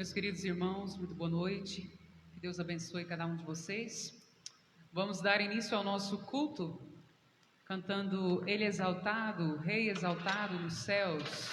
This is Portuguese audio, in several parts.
Meus queridos irmãos, muito boa noite. Que Deus abençoe cada um de vocês. Vamos dar início ao nosso culto cantando Ele exaltado, Rei exaltado nos céus.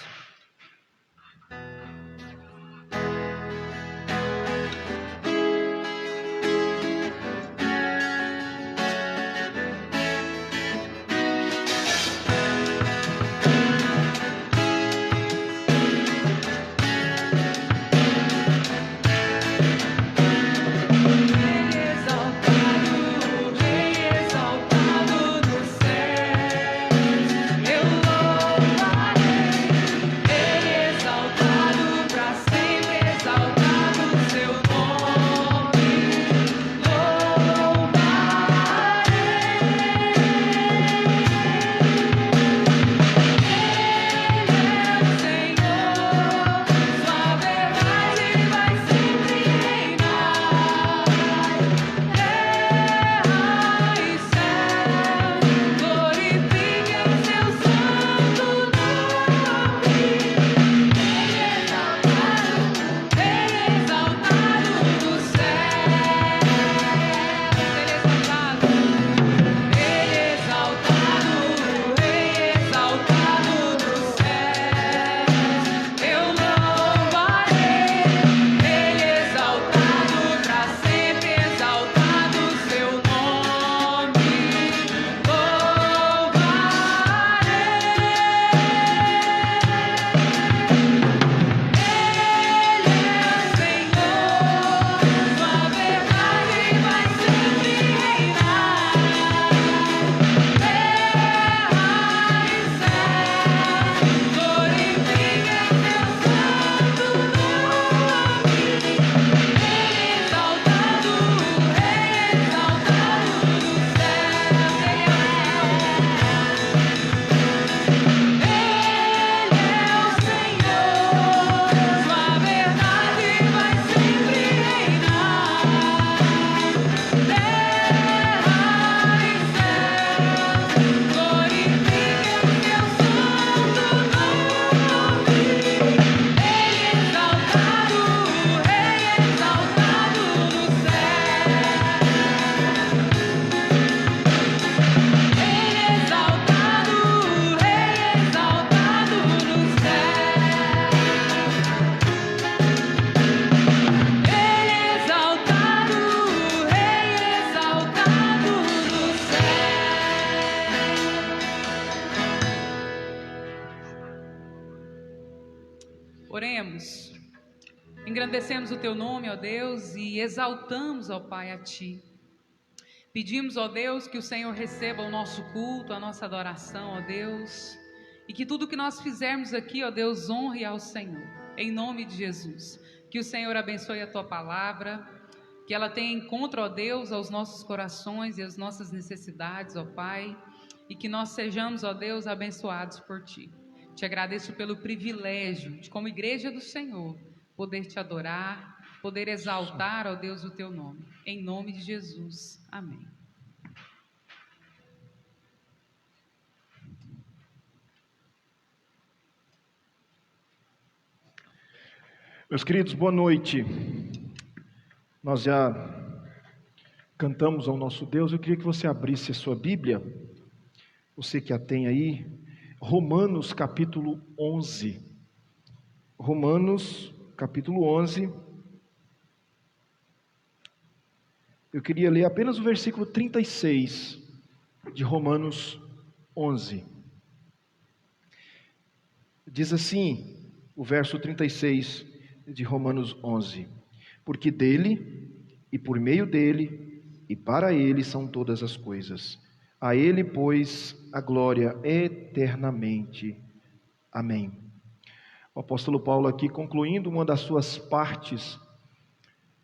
Oremos. Engrandecemos o Teu nome, ó Deus, e exaltamos, ó Pai, a Ti. Pedimos, ó Deus, que o Senhor receba o nosso culto, a nossa adoração, ó Deus, e que tudo que nós fizermos aqui, ó Deus, honre ao Senhor, em nome de Jesus. Que o Senhor abençoe a Tua palavra, que ela tenha encontro, ó Deus, aos nossos corações e às nossas necessidades, ó Pai, e que nós sejamos, ó Deus, abençoados por Ti. Te agradeço pelo privilégio de, como igreja do Senhor, poder Te adorar, poder exaltar, ó Deus, o Teu nome. Em nome de Jesus. Amém. Meus queridos, boa noite. Nós já cantamos ao nosso Deus. Eu queria que você abrisse a sua Bíblia, você que a tem aí, Romanos capítulo 11. Romanos capítulo 11. Eu queria ler apenas o versículo 36 de Romanos 11. Diz assim, o verso 36 de Romanos 11: porque dele, e por meio dele, e para ele são todas as coisas. A ele, pois, a glória eternamente. Amém. O apóstolo Paulo aqui, concluindo uma das suas partes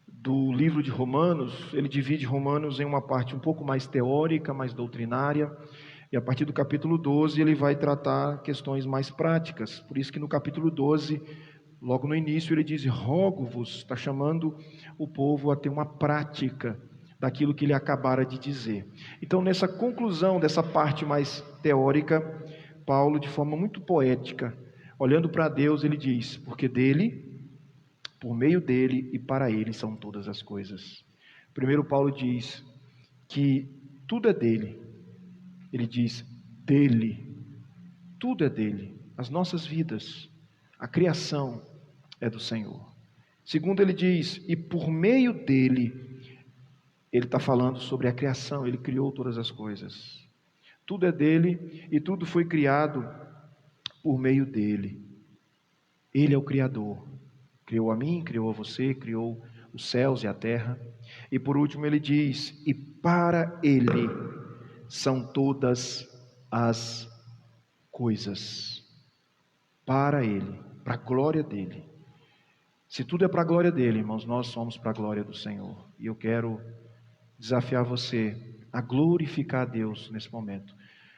do livro de Romanos, ele divide Romanos em uma parte um pouco mais teórica, mais doutrinária, e a partir do capítulo 12 ele vai tratar questões mais práticas. Por isso que no capítulo 12, logo no início, ele diz: rogo-vos, está chamando o povo a ter uma prática daquilo que ele acabara de dizer. Então, nessa conclusão dessa parte mais teórica, Paulo, de forma muito poética, olhando para Deus, ele diz: porque dele, por meio dele e para ele são todas as coisas. Primeiro Paulo diz que tudo é dele. Ele diz dele. Tudo é dele. As nossas vidas, a criação é do Senhor. Segundo, ele diz, e por meio dele, ele está falando sobre a criação, ele criou todas as coisas. Tudo é dele e tudo foi criado por meio dele. Ele é o Criador. Criou a mim, criou a você, criou os céus e a terra. E por último ele diz, e para ele são todas as coisas. Para ele, para a glória dele. Se tudo é para a glória dele, irmãos, nós somos para a glória do Senhor. E eu quero desafiar você a glorificar a Deus nesse momento.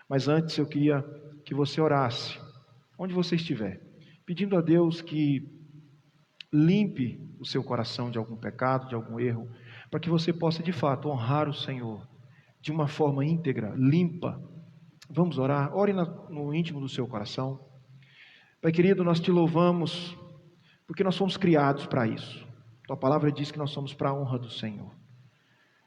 Mas antes eu queria que você orasse, onde você estiver, pedindo a Deus que limpe o seu coração de algum pecado, de algum erro, para que você possa de fato honrar o Senhor de uma forma íntegra, limpa. Vamos orar? Ore no íntimo do seu coração. Pai querido, nós te louvamos porque nós fomos criados para isso. Tua palavra diz que nós somos para a honra do Senhor.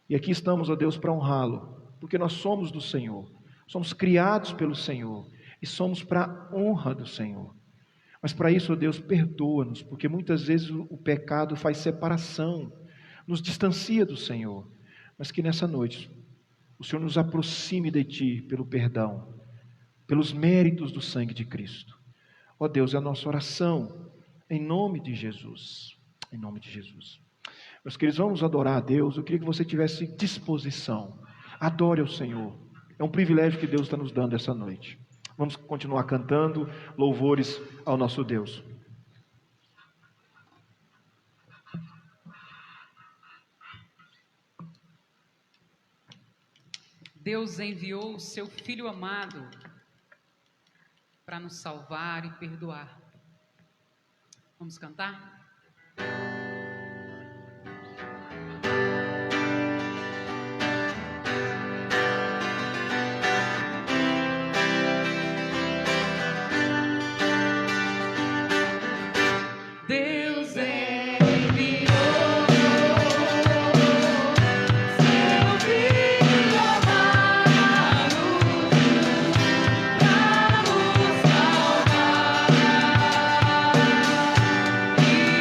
E aqui estamos, ó Deus, para honrá-lo, porque nós somos do Senhor. Somos criados pelo Senhor e somos para a honra do Senhor. Mas para isso, ó Deus, perdoa-nos, porque muitas vezes o pecado faz separação, nos distancia do Senhor. Mas que nessa noite o Senhor nos aproxime de Ti pelo perdão, pelos méritos do sangue de Cristo. Ó Deus, é a nossa oração, em nome de Jesus. Em nome de Jesus. Meus queridos, vamos adorar a Deus. Eu queria que você tivesse disposição. Adore ao Senhor. É um privilégio que Deus está nos dando essa noite. Vamos continuar cantando louvores ao nosso Deus. Deus enviou o seu Filho amado para nos salvar e perdoar. Vamos cantar? Deus enviou seu Filho amado para nos salvar e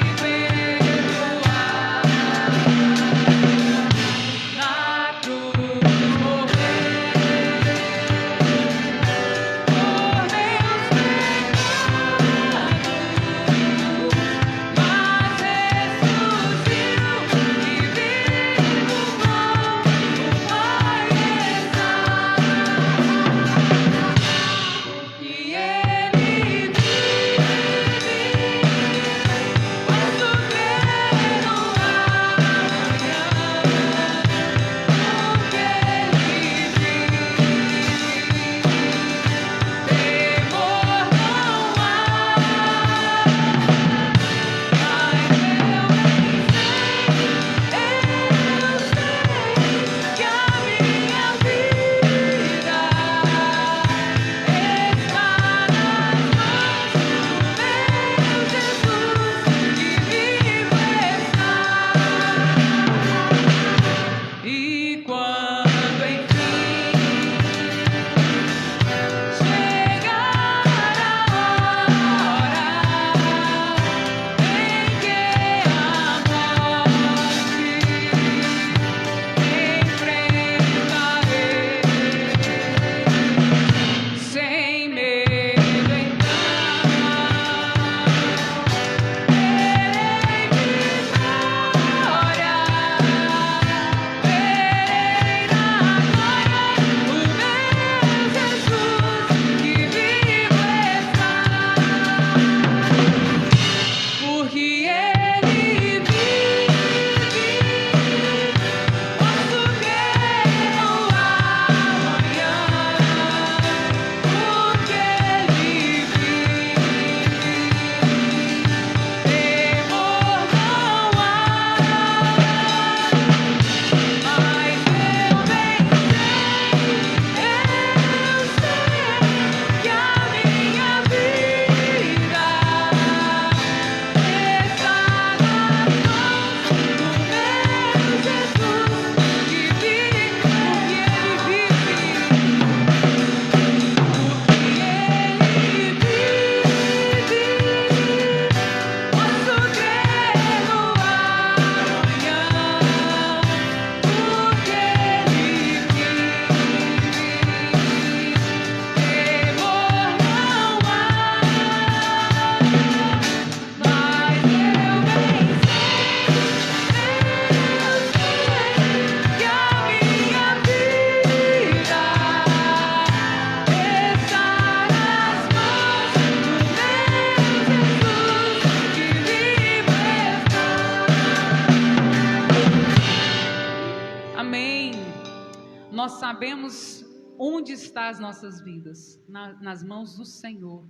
sabemos onde estão as nossas vidas, nas mãos do Senhor.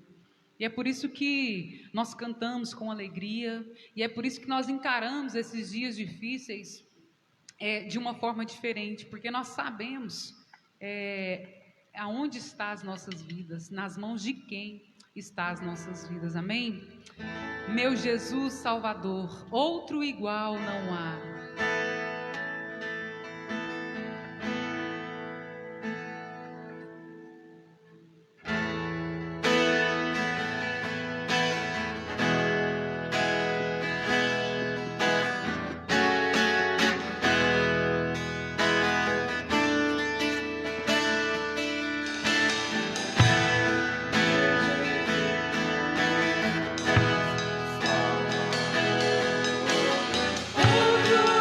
E é por isso que nós cantamos com alegria, e é por isso que nós encaramos esses dias difíceis de uma forma diferente, porque nós sabemos aonde estão as nossas vidas, nas mãos de quem estão as nossas vidas, amém? Meu Jesus Salvador, outro igual não há. Outro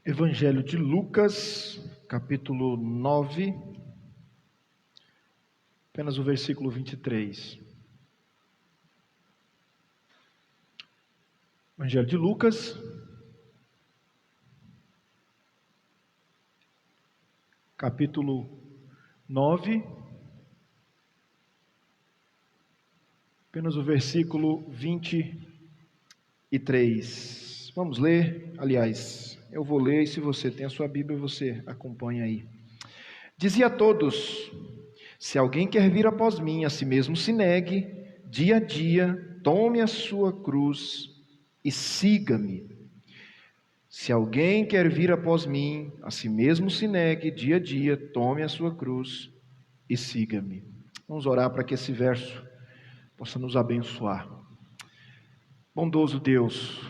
Evangelho de Lucas, capítulo 9, apenas o versículo 23. Evangelho de Lucas, capítulo 9, apenas o versículo 23. Vamos ler, aliás, eu vou ler e se você tem a sua Bíblia, você acompanha aí. Dizia a todos: se alguém quer vir após mim, a si mesmo se negue, dia a dia, tome a sua cruz e siga-me. Se alguém quer vir após mim, a si mesmo se negue, dia a dia, tome a sua cruz e siga-me. Vamos orar para que esse verso possa nos abençoar. Bondoso Deus,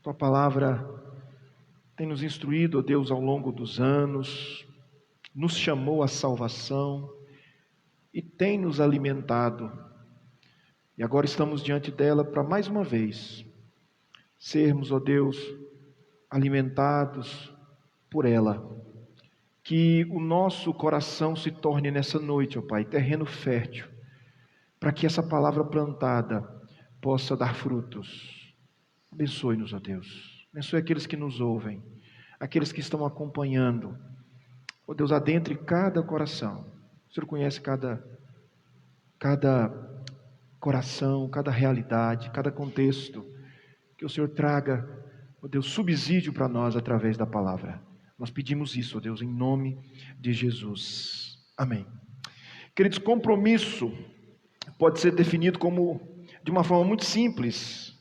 Tua palavra tem nos instruído, ó Deus, ao longo dos anos, nos chamou à salvação e tem nos alimentado. E agora estamos diante dela para mais uma vez sermos, ó Deus, alimentados por ela. Que o nosso coração se torne nessa noite, ó Pai, terreno fértil, para que essa palavra plantada possa dar frutos. Abençoe-nos, ó Deus. Abençoe aqueles que nos ouvem, aqueles que estão acompanhando. Ó Deus, adentre cada coração. O Senhor conhece cada coração, cada realidade, cada contexto. Que o Senhor traga, ó Deus, subsídio para nós através da palavra. Nós pedimos isso, ó Deus, em nome de Jesus. Amém. Queridos, compromisso pode ser definido como, de uma forma muito simples,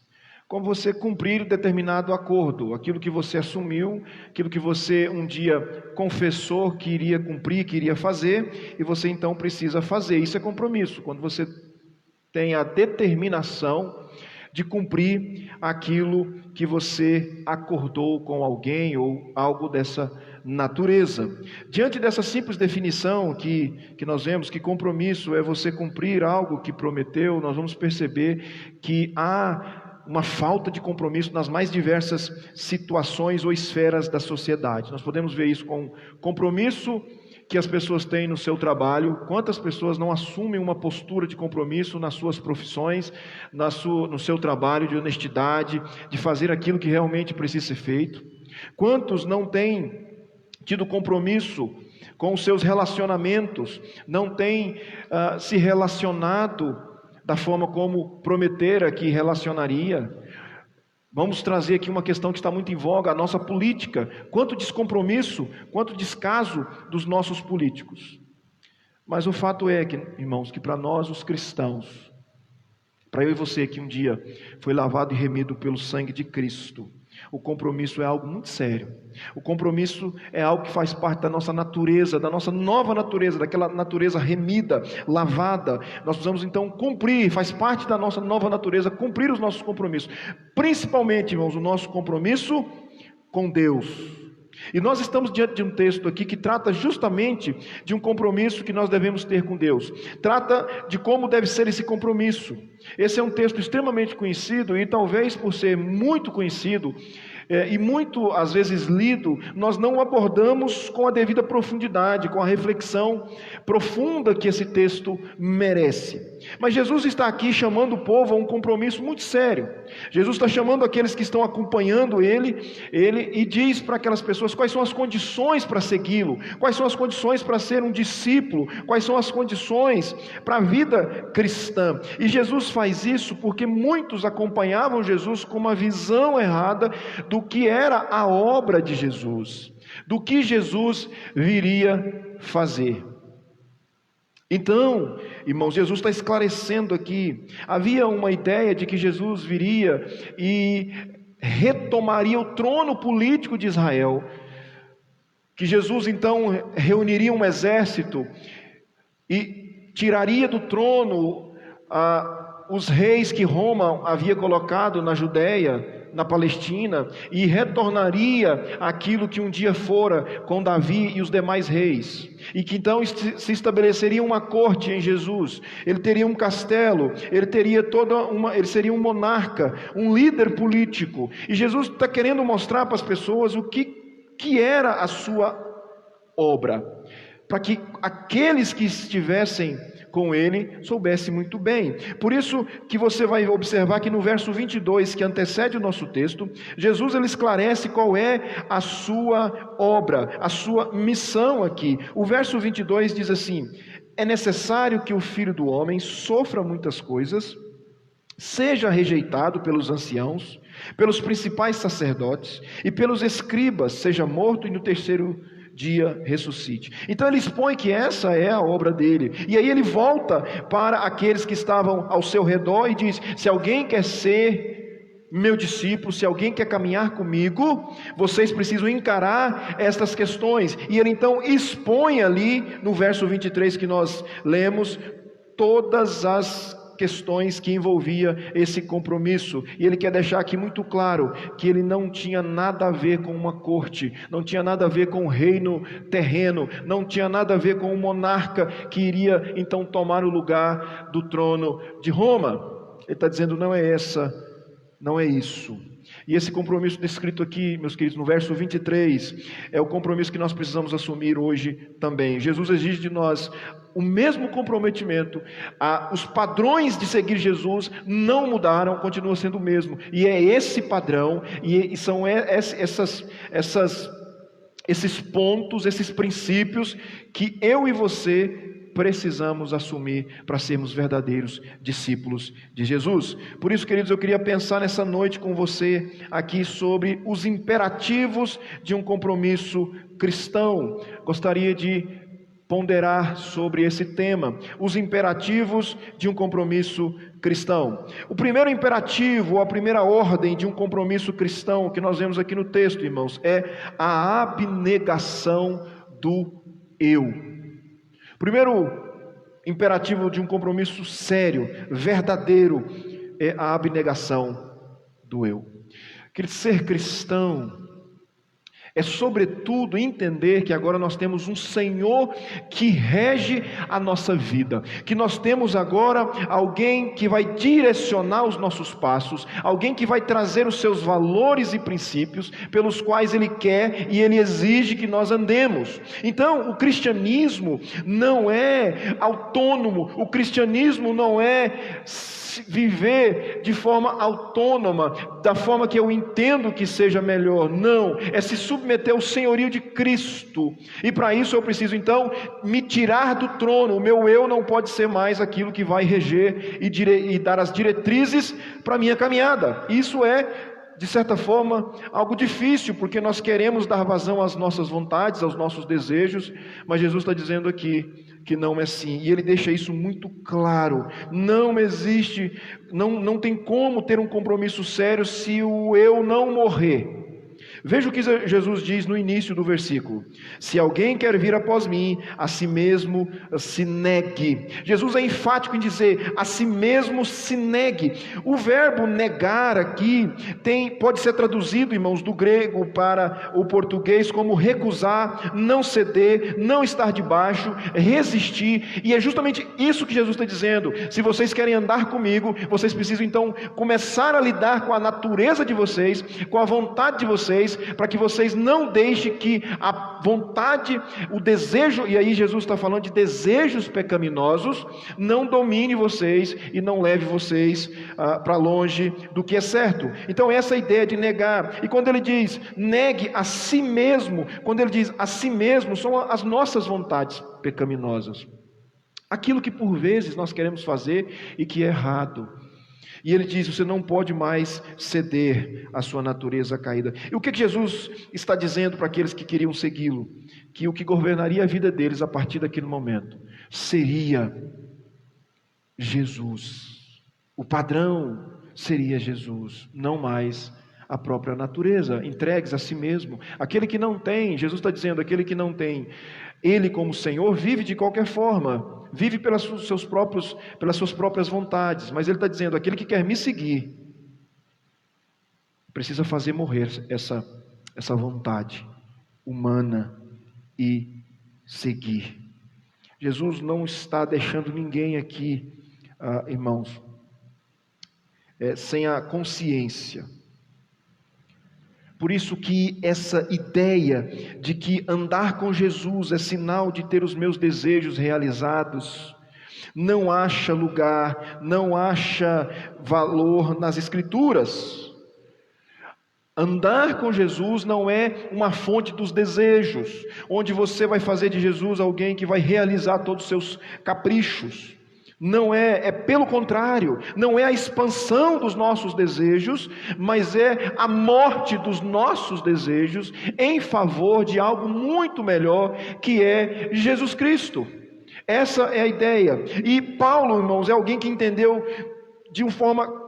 como você cumprir determinado acordo, aquilo que você assumiu, aquilo que você um dia confessou que iria cumprir, que iria fazer, e você então precisa fazer. Isso é compromisso, quando você tem a determinação de cumprir aquilo que você acordou com alguém ou algo dessa natureza. Diante dessa simples definição que nós vemos que compromisso é você cumprir algo que prometeu, nós vamos perceber que há uma falta de compromisso nas mais diversas situações ou esferas da sociedade. Nós podemos ver isso com compromisso que as pessoas têm no seu trabalho. Quantas pessoas não assumem uma postura de compromisso nas suas profissões, no seu trabalho de honestidade, de fazer aquilo que realmente precisa ser feito? Quantos não têm tido compromisso com os seus relacionamentos, não têm se relacionado da forma como prometera que relacionaria? Vamos trazer aqui uma questão que está muito em voga, a nossa política. Quanto descompromisso, quanto descaso dos nossos políticos. Mas o fato é, irmãos, que para nós os cristãos, para eu e você que um dia foi lavado e remido pelo sangue de Cristo, o compromisso é algo muito sério. O compromisso é algo que faz parte da nossa natureza, da nossa nova natureza, daquela natureza remida, lavada. Nós precisamos então cumprir, faz parte da nossa nova natureza, cumprir os nossos compromissos. Principalmente, irmãos, o nosso compromisso com Deus. E nós estamos diante de um texto aqui que trata justamente de um compromisso que nós devemos ter com Deus. Trata de como deve ser esse compromisso. Esse é um texto extremamente conhecido e talvez por ser muito conhecido e muito às vezes lido, nós não o abordamos com a devida profundidade, com a reflexão profunda que esse texto merece. Mas Jesus está aqui chamando o povo a um compromisso muito sério. Jesus está chamando aqueles que estão acompanhando ele e diz para aquelas pessoas quais são as condições para segui-lo, quais são as condições para ser um discípulo, quais são as condições para a vida cristã. E Jesus faz isso porque muitos acompanhavam Jesus com uma visão errada do que era a obra de Jesus, do que Jesus viria fazer. Então, irmãos, Jesus está esclarecendo aqui. Havia uma ideia de que Jesus viria e retomaria o trono político de Israel, que Jesus então reuniria um exército e tiraria do trono os reis que Roma havia colocado na Judéia, na Palestina, e retornaria aquilo que um dia fora com Davi e os demais reis, e que então se estabeleceria uma corte em Jesus. Ele teria um castelo, ele seria um monarca, um líder político. E Jesus está querendo mostrar para as pessoas o que que era a sua obra, para que aqueles que estivessem com ele soubessem muito bem. Por isso que você vai observar que no verso 22, que antecede o nosso texto, Jesus ele esclarece qual é a sua obra, a sua missão aqui. O verso 22 diz assim: é necessário que o Filho do Homem sofra muitas coisas, seja rejeitado pelos anciãos, pelos principais sacerdotes e pelos escribas, seja morto e no terceiro dia ressuscite. Então ele expõe que essa é a obra dele, e aí ele volta para aqueles que estavam ao seu redor e diz: se alguém quer ser meu discípulo, se alguém quer caminhar comigo, vocês precisam encarar estas questões. E ele então expõe ali no verso 23 que nós lemos todas as questões que envolvia esse compromisso, e ele quer deixar aqui muito claro que ele não tinha nada a ver com uma corte, não tinha nada a ver com um reino terreno, não tinha nada a ver com um monarca que iria então tomar o lugar do trono de Roma. Ele está dizendo: não é essa, não é isso. E esse compromisso descrito aqui, meus queridos, no verso 23, é o compromisso que nós precisamos assumir hoje também. Jesus exige de nós o mesmo comprometimento. Os padrões de seguir Jesus não mudaram, continuam sendo o mesmo. E é esse padrão, e são esses pontos, esses princípios que eu e você precisamos assumir para sermos verdadeiros discípulos de Jesus. Por isso, queridos, eu queria pensar nessa noite com você aqui sobre os imperativos de um compromisso cristão. Gostaria de ponderar sobre esse tema, os imperativos de um compromisso cristão. O primeiro imperativo, a primeira ordem de um compromisso cristão que nós vemos aqui no texto, irmãos, é a abnegação do eu. Primeiro imperativo de um compromisso sério, verdadeiro, é a abnegação do eu. Querido, ser cristão é sobretudo entender que agora nós temos um Senhor que rege a nossa vida, que nós temos agora alguém que vai direcionar os nossos passos, alguém que vai trazer os seus valores e princípios pelos quais Ele quer e Ele exige que nós andemos. Então, o cristianismo não é autônomo, o cristianismo não é viver de forma autônoma, da forma que eu entendo que seja melhor. Não, é se submeter ao senhorio de Cristo, e para isso eu preciso então me tirar do trono. O meu eu não pode ser mais aquilo que vai reger e dar as diretrizes para a minha caminhada. Isso é, de certa forma, algo difícil, porque nós queremos dar vazão às nossas vontades, aos nossos desejos, mas Jesus está dizendo aqui que não é assim, e Ele deixa isso muito claro. Não existe, não tem como ter um compromisso sério se o eu não morrer. Veja o que Jesus diz no início do versículo: se alguém quer vir após mim, a si mesmo se negue. Jesus é enfático em dizer: a si mesmo se negue. O verbo negar aqui pode ser traduzido, irmãos, do grego para o português como recusar, não ceder, não estar debaixo, resistir. E é justamente isso que Jesus está dizendo: se vocês querem andar comigo, vocês precisam então começar a lidar com a natureza de vocês, com a vontade de vocês, para que vocês não deixem que a vontade, o desejo, e aí Jesus está falando de desejos pecaminosos, não domine vocês e não leve vocês para longe do que é certo. Então essa é a ideia de negar. E quando ele diz negue a si mesmo, quando ele diz a si mesmo, são as nossas vontades pecaminosas, aquilo que por vezes nós queremos fazer e que é errado. E ele diz: você não pode mais ceder à sua natureza caída. E o que Jesus está dizendo para aqueles que queriam segui-lo? Que o que governaria a vida deles a partir daquele momento seria Jesus. O padrão seria Jesus, não mais a própria natureza, entregues a si mesmo. Aquele que não tem, Jesus está dizendo, aquele que não tem Ele como Senhor, vive de qualquer forma, vive pelas suas próprias vontades, mas Ele está dizendo, aquele que quer me seguir, precisa fazer morrer essa vontade humana e seguir. Jesus não está deixando ninguém aqui, irmãos, sem a consciência Por isso que essa ideia de que andar com Jesus é sinal de ter os meus desejos realizados, não acha lugar, não acha valor nas Escrituras. Andar com Jesus não é uma fonte dos desejos, onde você vai fazer de Jesus alguém que vai realizar todos os seus caprichos. Não é pelo contrário, não é a expansão dos nossos desejos, mas é a morte dos nossos desejos em favor de algo muito melhor, que é Jesus Cristo. Essa é a ideia. E Paulo, irmãos, é alguém que entendeu de uma forma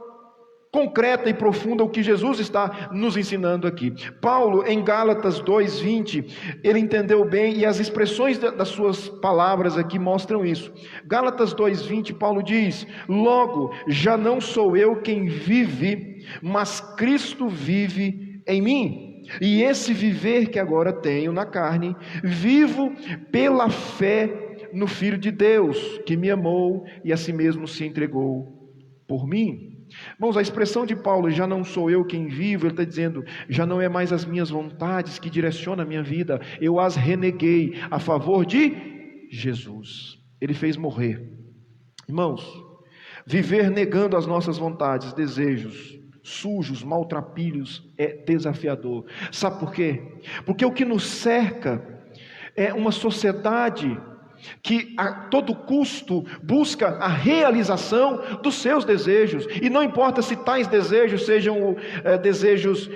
concreta e profunda o que Jesus está nos ensinando aqui. Paulo, em Gálatas 2:20, ele entendeu bem, e as expressões das suas palavras aqui mostram isso. Gálatas 2:20, Paulo diz: logo, já não sou eu quem vive, mas Cristo vive em mim. E esse viver que agora tenho na carne, vivo pela fé no Filho de Deus, que me amou e a si mesmo se entregou por mim. Irmãos, a expressão de Paulo, já não sou eu quem vivo, ele está dizendo, já não é mais as minhas vontades que direcionam a minha vida, eu as reneguei a favor de Jesus. Ele fez morrer. Irmãos, viver negando as nossas vontades, desejos, sujos, maltrapilhos, é desafiador. Sabe por quê? Porque o que nos cerca é uma sociedade que a todo custo busca a realização dos seus desejos, e não importa se tais desejos sejam desejos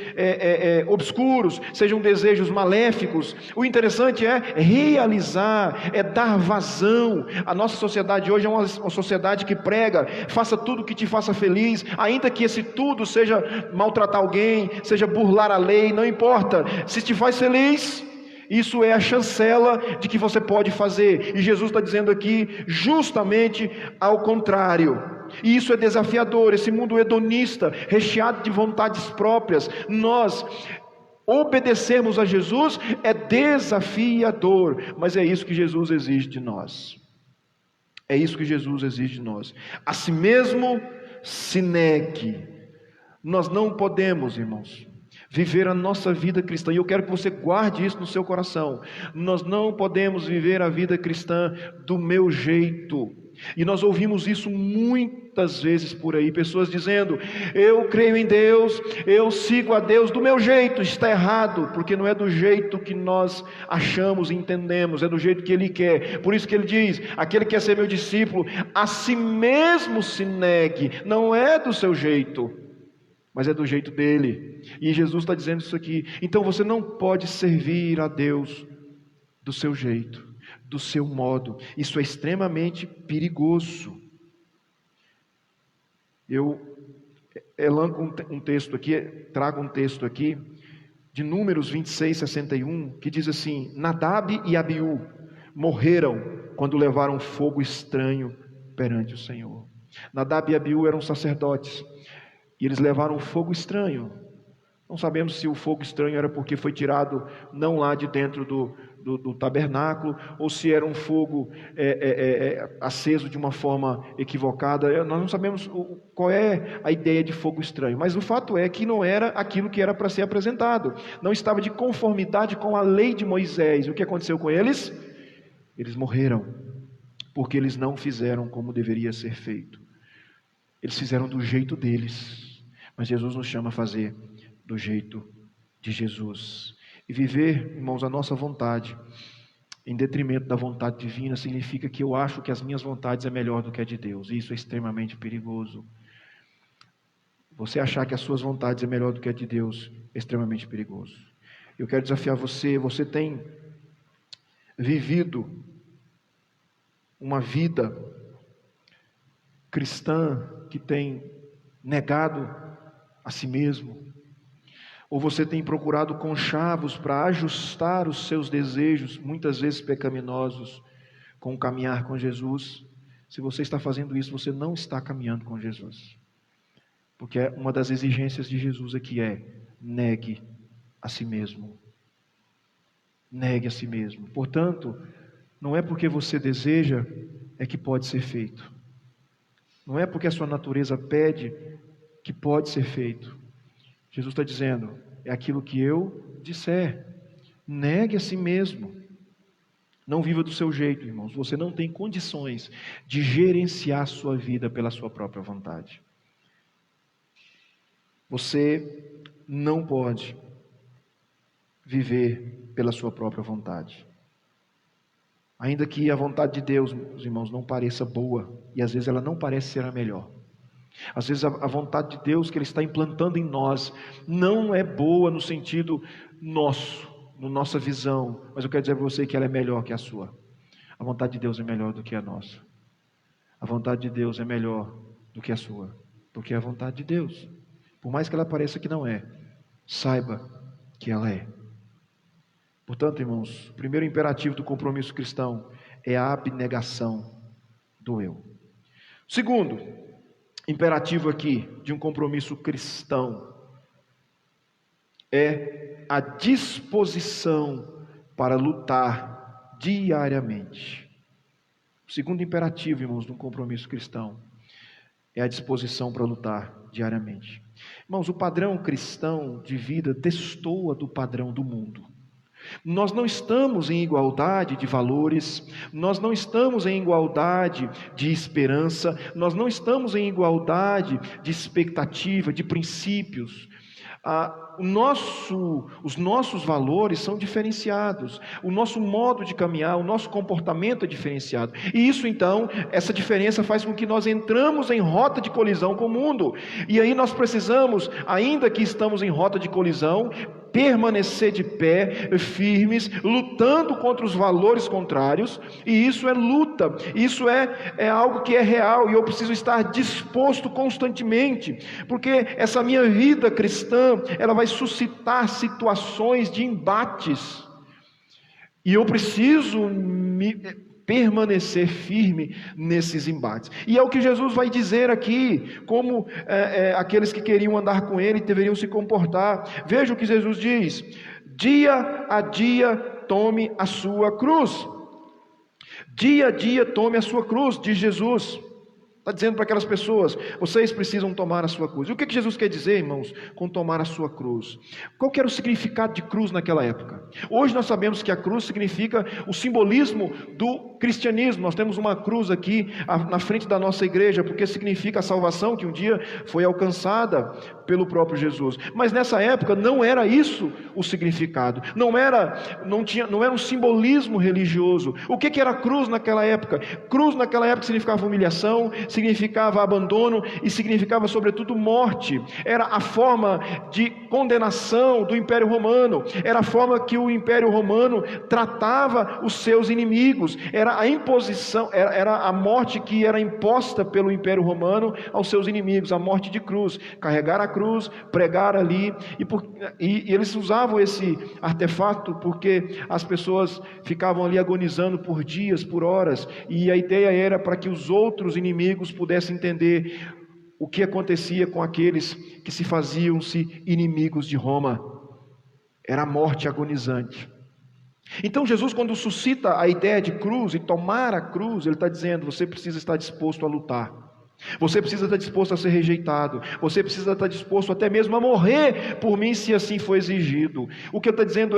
obscuros, sejam desejos maléficos, o interessante é realizar, é dar vazão. A nossa sociedade hoje é uma sociedade que prega, faça tudo que te faça feliz, ainda que esse tudo seja maltratar alguém, seja burlar a lei, não importa, se te faz feliz, isso é a chancela de que você pode fazer. E Jesus está dizendo aqui justamente ao contrário. E isso é desafiador. Esse mundo hedonista, recheado de vontades próprias, nós obedecermos a Jesus é desafiador. Mas é isso que Jesus exige de nós. É isso que Jesus exige de nós. A si mesmo se negue. Nós não podemos, irmãos, viver a nossa vida cristã, e eu quero que você guarde isso no seu coração. Nós não podemos viver a vida cristã do meu jeito. E nós ouvimos isso muitas vezes por aí, pessoas dizendo, eu creio em Deus, eu sigo a Deus do meu jeito. Está errado, porque não é do jeito que nós achamos e entendemos, é do jeito que Ele quer. Por isso que Ele diz, aquele que quer ser meu discípulo, a si mesmo se negue. Não é do seu jeito, mas é do jeito dele. E Jesus está dizendo isso aqui. Então você não pode servir a Deus do seu jeito, do seu modo. Isso é extremamente perigoso. Eu elenco um texto aqui, trago um texto aqui, de Números 26:61, que diz assim: Nadab e Abiú morreram quando levaram fogo estranho perante o Senhor. Nadab e Abiú eram sacerdotes, e eles levaram um fogo estranho. Não sabemos se o fogo estranho era porque foi tirado não lá de dentro do tabernáculo, ou se era um fogo aceso de uma forma equivocada. Nós não sabemos qual é a ideia de fogo estranho, mas o fato é que não era aquilo que era para ser apresentado. Não estava de conformidade com a lei de Moisés. O que aconteceu com eles? Eles morreram, porque eles não fizeram como deveria ser feito. Eles fizeram do jeito deles. Mas Jesus nos chama a fazer do jeito de Jesus. E viver, irmãos, a nossa vontade, em detrimento da vontade divina, significa que eu acho que as minhas vontades é melhor do que a de Deus. E isso é extremamente perigoso. Você achar que as suas vontades é melhor do que a de Deus é extremamente perigoso. Eu quero desafiar você. Você tem vivido uma vida cristã que tem negado a si mesmo? Ou você tem procurado conchavos para ajustar os seus desejos, muitas vezes pecaminosos, com o caminhar com Jesus? Se você está fazendo isso, você não está caminhando com Jesus. Porque uma das exigências de Jesus aqui é: negue a si mesmo. Negue a si mesmo. Portanto, não é porque você deseja é que pode ser feito. Não é porque a sua natureza pede que pode ser feito. Jesus está dizendo: é aquilo que eu disser. Negue a si mesmo. Não viva do seu jeito, irmãos. Você não tem condições de gerenciar a sua vida pela sua própria vontade. Você não pode viver pela sua própria vontade. Ainda que a vontade de Deus, meus irmãos, não pareça boa, e às vezes ela não parece ser a melhor. Às vezes a vontade de Deus que Ele está implantando em nós não é boa no sentido nosso, na nossa visão, mas eu quero dizer para você que ela é melhor que a sua. A vontade de Deus é melhor do que a nossa. A vontade de Deus é melhor do que a sua, porque é a vontade de Deus. Por mais que ela pareça que não é, saiba que ela é. Portanto, irmãos, o primeiro imperativo do compromisso cristão é a abnegação do eu. O segundo imperativo aqui de um compromisso cristão é a disposição para lutar diariamente. O segundo imperativo, irmãos, de um compromisso cristão é a disposição para lutar diariamente. Irmãos, o padrão cristão de vida destoa do padrão do mundo. Nós não estamos em igualdade de valores, nós não estamos em igualdade de esperança, nós não estamos em igualdade de expectativa, de princípios. Os nossos valores são diferenciados, o nosso modo de caminhar, o nosso comportamento é diferenciado. E isso então, essa diferença faz com que nós entramos em rota de colisão com o mundo. E aí nós precisamos, ainda que estamos em rota de colisão, permanecer de pé, firmes, lutando contra os valores contrários, e isso é luta, isso é algo que é real, e eu preciso estar disposto constantemente, porque essa minha vida cristã, ela vai suscitar situações de embates, e eu preciso permanecer firme nesses embates. E é o que Jesus vai dizer aqui, como aqueles que queriam andar com Ele deveriam se comportar. Veja o que Jesus diz: dia a dia tome a sua cruz. Dia a dia tome a sua cruz, diz Jesus. Está dizendo para aquelas pessoas: vocês precisam tomar a sua cruz. E o que Jesus quer dizer, irmãos, com tomar a sua cruz? Qual que era o significado de cruz naquela época? Hoje nós sabemos que a cruz significa o simbolismo do cristianismo. Nós temos uma cruz aqui na frente da nossa igreja, porque significa a salvação que um dia foi alcançada pelo próprio Jesus. Mas nessa época não era isso o significado. Não era um simbolismo religioso. O que era cruz naquela época? Cruz naquela época significava humilhação, significava abandono e significava sobretudo morte. Era a forma de condenação do Império Romano, era a forma que o Império Romano tratava os seus inimigos, era a imposição, era a morte que era imposta pelo Império Romano aos seus inimigos, a morte de cruz, carregar a cruz, pregar ali, e eles usavam esse artefato porque as pessoas ficavam ali agonizando por dias, por horas, e a ideia era para que os outros inimigos pudessem entender o que acontecia com aqueles que se faziam-se inimigos de Roma. Era a morte agonizante. Então Jesus, quando suscita a ideia de cruz e tomar a cruz, Ele está dizendo: você precisa estar disposto a lutar. Você precisa estar disposto a ser rejeitado. Você precisa estar disposto até mesmo a morrer por mim, se assim for exigido. O que ele está dizendo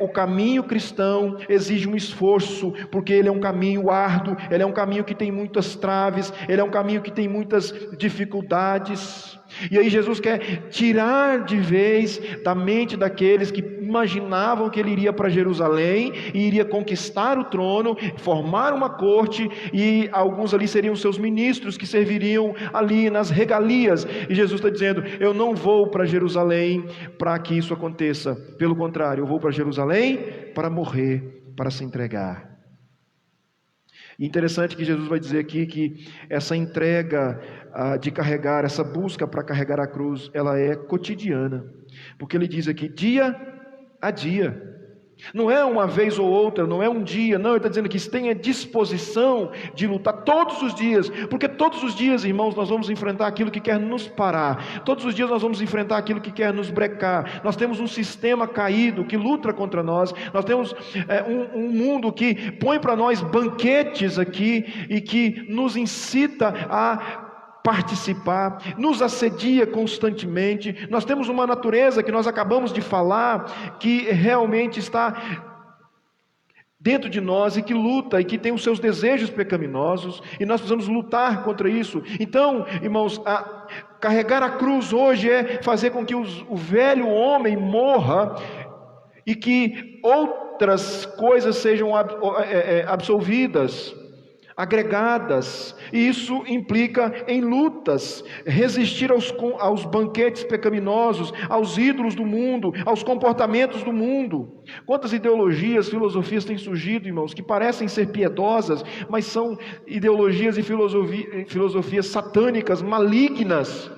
o caminho cristão exige um esforço, porque ele é um caminho árduo, ele é um caminho que tem muitas traves, ele é um caminho que tem muitas dificuldades. E aí Jesus quer tirar de vez da mente daqueles que imaginavam que ele iria para Jerusalém e iria conquistar o trono, formar uma corte, e alguns ali seriam seus ministros que serviriam ali nas regalias. E Jesus está dizendo: eu não vou para Jerusalém para que isso aconteça, pelo contrário, eu vou para Jerusalém para morrer, para se entregar. E interessante que Jesus vai dizer aqui que essa entrega de carregar, essa busca para carregar a cruz, ela é cotidiana, porque ele diz aqui, dia a dia. Não é uma vez ou outra, não é um dia, não, ele está dizendo que tenha disposição de lutar todos os dias, porque todos os dias, irmãos, nós vamos enfrentar aquilo que quer nos parar, todos os dias nós vamos enfrentar aquilo que quer nos brecar. Nós temos um sistema caído que luta contra nós, nós temos um mundo que põe para nós banquetes aqui e que nos incita a participar, nos assedia constantemente. Nós temos uma natureza que nós acabamos de falar, que realmente está dentro de nós e que luta e que tem os seus desejos pecaminosos, e nós precisamos lutar contra isso. Então, irmãos, carregar a cruz hoje é fazer com que o velho homem morra e que outras coisas sejam absolvidas, agregadas, e isso implica em lutas, resistir aos banquetes pecaminosos, aos ídolos do mundo, aos comportamentos do mundo. Quantas ideologias, filosofias têm surgido, irmãos, que parecem ser piedosas, mas são ideologias e filosofias satânicas, malignas,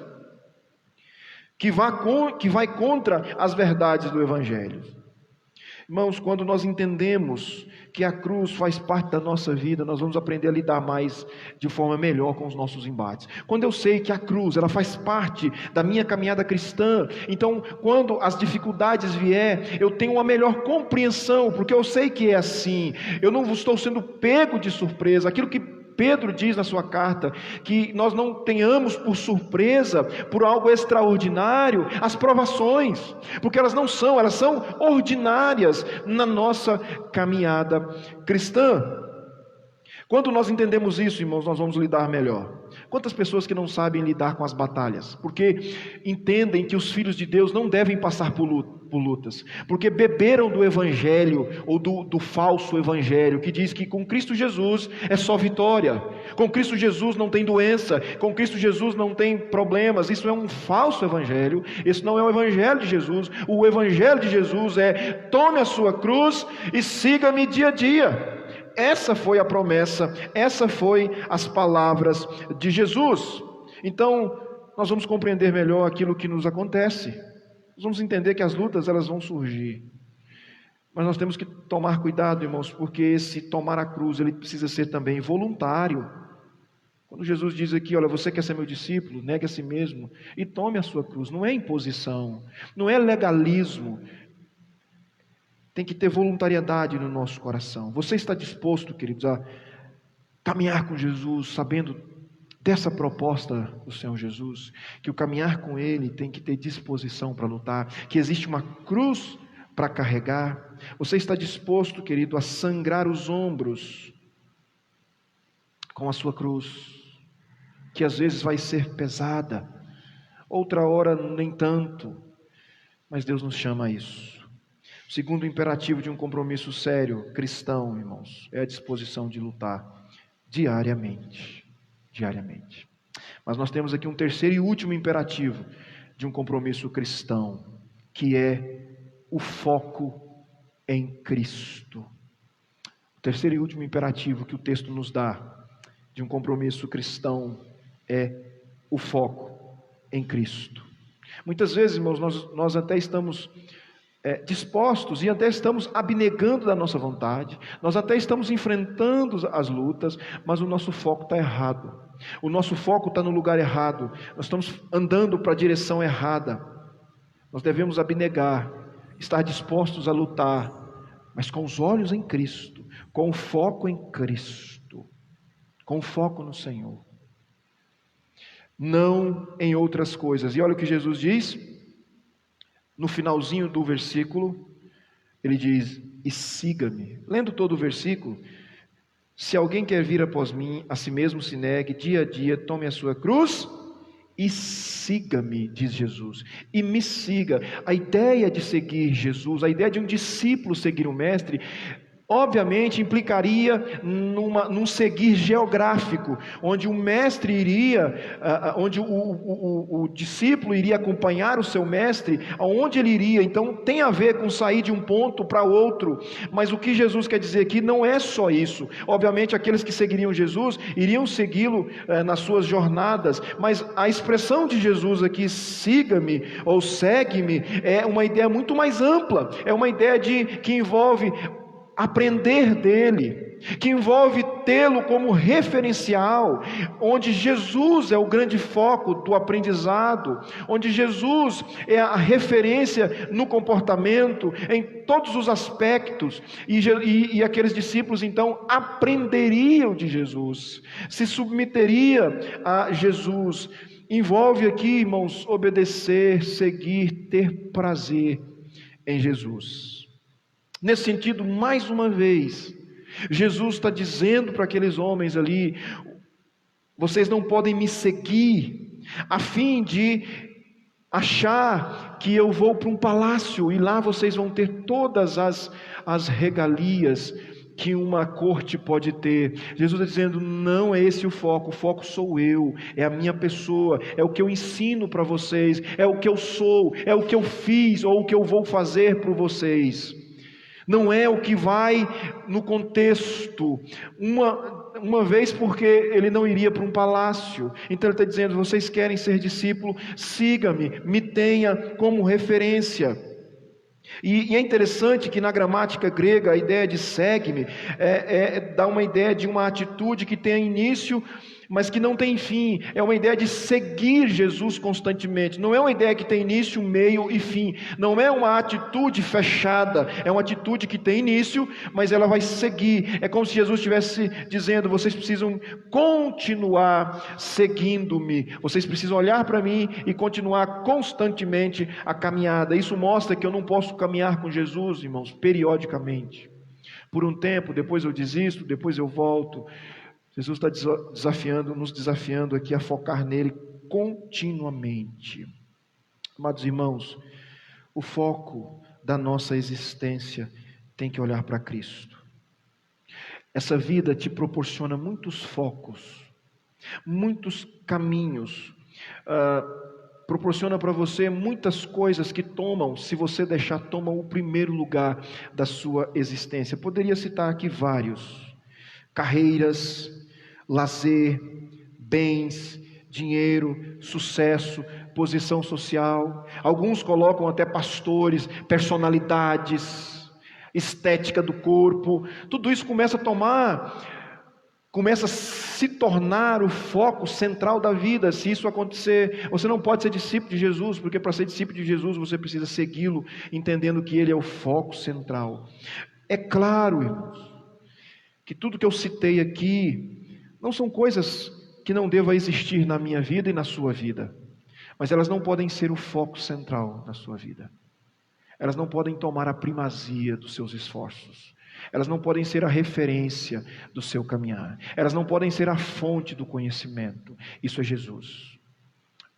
que vai contra as verdades do Evangelho. Irmãos, quando nós entendemos que a cruz faz parte da nossa vida, nós vamos aprender a lidar mais de forma melhor com os nossos embates. Quando eu sei que a cruz, ela faz parte da minha caminhada cristã, então quando as dificuldades vier, eu tenho uma melhor compreensão, porque eu sei que é assim, eu não estou sendo pego de surpresa. Aquilo que Pedro diz na sua carta, que nós não tenhamos por surpresa, por algo extraordinário, as provações, porque elas são ordinárias na nossa caminhada cristã. Quando nós entendemos isso, irmãos, nós vamos lidar melhor. Quantas pessoas que não sabem lidar com as batalhas, porque entendem que os filhos de Deus não devem passar por lutas, porque beberam do evangelho, ou do falso evangelho, que diz que com Cristo Jesus é só vitória, com Cristo Jesus não tem doença, com Cristo Jesus não tem problemas. Isso é um falso evangelho, isso não é o evangelho de Jesus. O evangelho de Jesus é: tome a sua cruz e siga-me dia a dia. Essa foi a promessa, essa foi as palavras de Jesus. Então, nós vamos compreender melhor aquilo que nos acontece. Nós vamos entender que as lutas, elas vão surgir. Mas nós temos que tomar cuidado, irmãos, porque esse tomar a cruz, ele precisa ser também voluntário. Quando Jesus diz aqui: olha, você quer ser meu discípulo? Negue a si mesmo e tome a sua cruz. Não é imposição, não é legalismo. Tem que ter voluntariedade no nosso coração. Você está disposto, queridos, a caminhar com Jesus, sabendo dessa proposta do Senhor Jesus, que o caminhar com Ele tem que ter disposição para lutar, que existe uma cruz para carregar? Você está disposto, querido, a sangrar os ombros com a sua cruz, que às vezes vai ser pesada, outra hora nem tanto, mas Deus nos chama a isso. O segundo imperativo de um compromisso sério, cristão, irmãos, é a disposição de lutar diariamente. Diariamente. Mas nós temos aqui um terceiro e último imperativo de um compromisso cristão, que é o foco em Cristo. O terceiro e último imperativo que o texto nos dá de um compromisso cristão é o foco em Cristo. Muitas vezes, irmãos, nós até estamos dispostos e até estamos abnegando da nossa vontade, nós até estamos enfrentando as lutas, mas o nosso foco está errado, o nosso foco está no lugar errado, nós estamos andando para a direção errada. Nós devemos abnegar, estar dispostos a lutar, mas com os olhos em Cristo, com o foco em Cristo, com o foco no Senhor, não em outras coisas. E olha o que Jesus diz no finalzinho do versículo, ele diz: e siga-me. Lendo todo o versículo: se alguém quer vir após mim, a si mesmo se negue, dia a dia, tome a sua cruz e siga-me, diz Jesus. E me siga. A ideia de seguir Jesus, a ideia de um discípulo seguir o mestre, obviamente implicaria num seguir geográfico, onde o mestre iria, onde o discípulo iria acompanhar o seu mestre, aonde ele iria. Então tem a ver com sair de um ponto para outro, mas o que Jesus quer dizer aqui não é só isso. Obviamente aqueles que seguiriam Jesus iriam segui-lo nas suas jornadas, mas a expressão de Jesus aqui, siga-me ou segue-me, é uma ideia muito mais ampla, é uma ideia que envolve aprender dele, que envolve tê-lo como referencial, onde Jesus é o grande foco do aprendizado, onde Jesus é a referência no comportamento, em todos os aspectos, e aqueles discípulos então aprenderiam de Jesus, se submeteria a Jesus. Envolve aqui, irmãos, obedecer, seguir, ter prazer em Jesus. Nesse sentido, mais uma vez, Jesus está dizendo para aqueles homens ali: vocês não podem me seguir a fim de achar que eu vou para um palácio e lá vocês vão ter todas as regalias que uma corte pode ter. Jesus está dizendo: não é esse o foco sou eu, é a minha pessoa, é o que eu ensino para vocês, é o que eu sou, é o que eu fiz ou o que eu vou fazer por vocês. Não é o que vai no contexto, uma vez porque ele não iria para um palácio. Então ele está dizendo: vocês querem ser discípulo, siga-me, me tenha como referência. E é interessante que na gramática grega a ideia de segue-me dá uma ideia de uma atitude que tem início, mas que não tem fim. É uma ideia de seguir Jesus constantemente. Não é uma ideia que tem início, meio e fim. Não é uma atitude fechada. É uma atitude que tem início, mas ela vai seguir. É como se Jesus estivesse dizendo: vocês precisam continuar seguindo-me. Vocês precisam olhar para mim e continuar constantemente a caminhada. Isso mostra que eu não posso caminhar com Jesus, irmãos, periodicamente. Por um tempo, depois eu desisto, depois eu volto. Jesus está nos desafiando aqui a focar nele continuamente. Amados irmãos, o foco da nossa existência tem que olhar para Cristo. Essa vida te proporciona muitos focos, muitos caminhos, proporciona para você muitas coisas que se você deixar, tomam o primeiro lugar da sua existência. Poderia citar aqui vários: carreiras, lazer, bens, dinheiro, sucesso, posição social. Alguns colocam até pastores, personalidades, estética do corpo. Tudo isso começa a se tornar o foco central da vida. Se isso acontecer, você não pode ser discípulo de Jesus, porque para ser discípulo de Jesus você precisa segui-lo, entendendo que ele é o foco central. É claro, irmãos, que tudo que eu citei aqui não são coisas que não devam existir na minha vida e na sua vida, mas elas não podem ser o foco central da sua vida. Elas não podem tomar a primazia dos seus esforços. Elas não podem ser a referência do seu caminhar. Elas não podem ser a fonte do conhecimento. Isso é Jesus.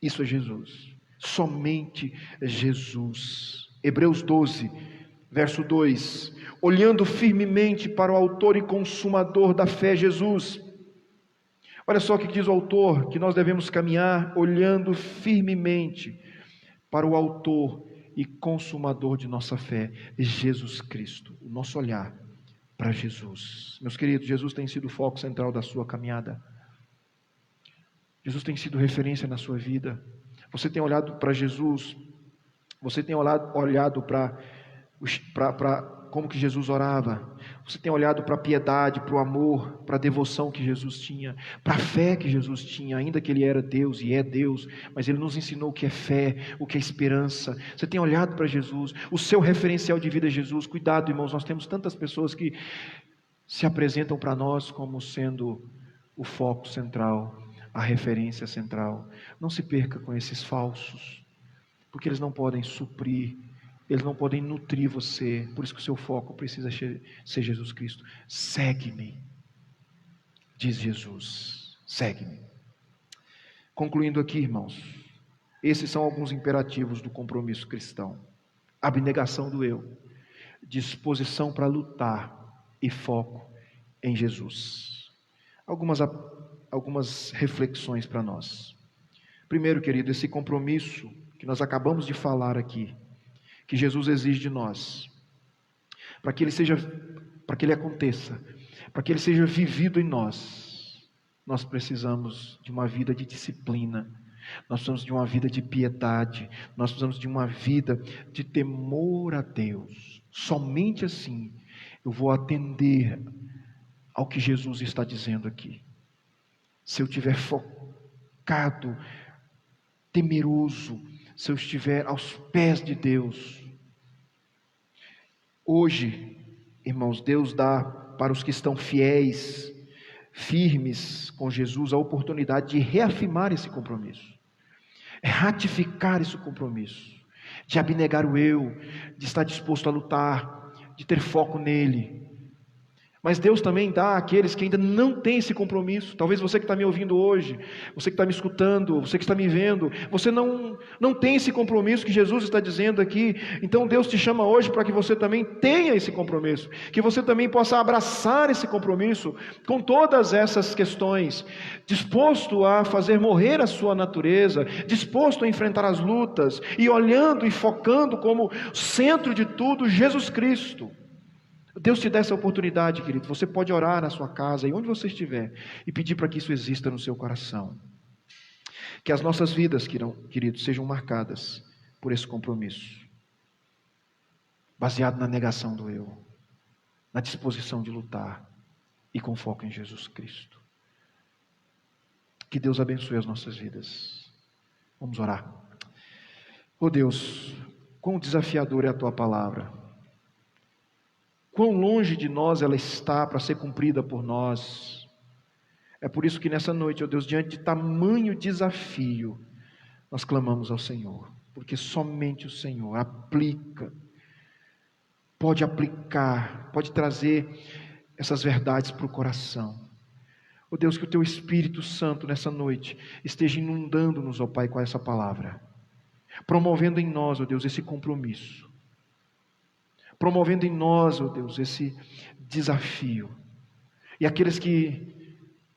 Isso é Jesus. Somente Jesus. Hebreus 12, verso 2. Olhando firmemente para o autor e consumador da fé, Jesus. Olha só o que diz o autor, que nós devemos caminhar olhando firmemente para o autor e consumador de nossa fé, Jesus Cristo. O nosso olhar para Jesus. Meus queridos, Jesus tem sido o foco central da sua caminhada. Jesus tem sido referência na sua vida. Você tem olhado para Jesus, você tem olhado para como que Jesus orava, você tem olhado para a piedade, para o amor, para a devoção que Jesus tinha, para a fé que Jesus tinha, ainda que Ele era Deus e é Deus, mas Ele nos ensinou o que é fé, o que é esperança. Você tem olhado para Jesus, o seu referencial de vida é Jesus. Cuidado, irmãos, nós temos tantas pessoas que se apresentam para nós como sendo o foco central, a referência central. Não se perca com esses falsos, porque eles não podem suprir, eles não podem nutrir você. Por isso que o seu foco precisa ser Jesus Cristo. Segue-me, diz Jesus, segue-me. Concluindo aqui, irmãos, esses são alguns imperativos do compromisso cristão: abnegação do eu, disposição para lutar e foco em Jesus. Algumas reflexões para nós. Primeiro, querido, esse compromisso que nós acabamos de falar aqui, que Jesus exige de nós, para que ele aconteça, para que ele seja vivido em nós precisamos de uma vida de disciplina, nós precisamos de uma vida de piedade, nós precisamos de uma vida de temor a Deus. Somente assim eu vou atender ao que Jesus está dizendo aqui. Se eu estiver focado, temeroso, se eu estiver aos pés de Deus. Hoje, irmãos, Deus dá para os que estão fiéis, firmes com Jesus, a oportunidade de reafirmar esse compromisso, ratificar esse compromisso, de abnegar o eu, de estar disposto a lutar, de ter foco nele. Mas Deus também dá àqueles que ainda não têm esse compromisso. Talvez você que está me ouvindo hoje, você que está me escutando, você que está me vendo, você não tem esse compromisso que Jesus está dizendo aqui. Então Deus te chama hoje para que você também tenha esse compromisso, que você também possa abraçar esse compromisso com todas essas questões, disposto a fazer morrer a sua natureza, disposto a enfrentar as lutas e olhando e focando como centro de tudo Jesus Cristo. Deus te dá essa oportunidade, querido. Você pode orar na sua casa e onde você estiver e pedir para que isso exista no seu coração. Que as nossas vidas, queridos, sejam marcadas por esse compromisso, baseado na negação do eu, na disposição de lutar e com foco em Jesus Cristo. Que Deus abençoe as nossas vidas. Vamos orar. Oh Deus, quão desafiadora é a Tua palavra. Quão longe de nós ela está para ser cumprida por nós. É por isso que nessa noite, ó Deus, diante de tamanho desafio, nós clamamos ao Senhor, porque somente o Senhor pode aplicar, pode trazer essas verdades para o coração. Ó Deus, que o Teu Espírito Santo nessa noite esteja inundando-nos, ó Pai, com essa palavra, promovendo em nós, ó Deus, esse compromisso, promovendo em nós, ó Deus, esse desafio. E aqueles que,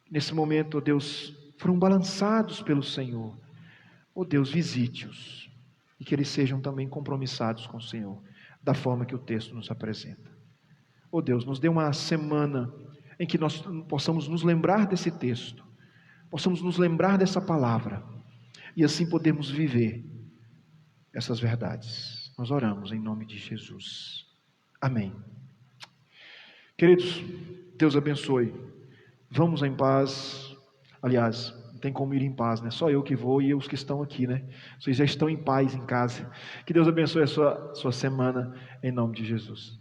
nesse momento, ó Deus, foram balançados pelo Senhor, ó Deus, visite-os, e que eles sejam também compromissados com o Senhor, da forma que o texto nos apresenta. Ó Deus, nos dê uma semana em que nós possamos nos lembrar desse texto, possamos nos lembrar dessa palavra, e assim podemos viver essas verdades. Nós oramos em nome de Jesus. Amém. Queridos, Deus abençoe. Vamos em paz. Aliás, não tem como ir em paz, né? Só eu que vou e os que estão aqui, né? Vocês já estão em paz em casa. Que Deus abençoe a sua semana em nome de Jesus.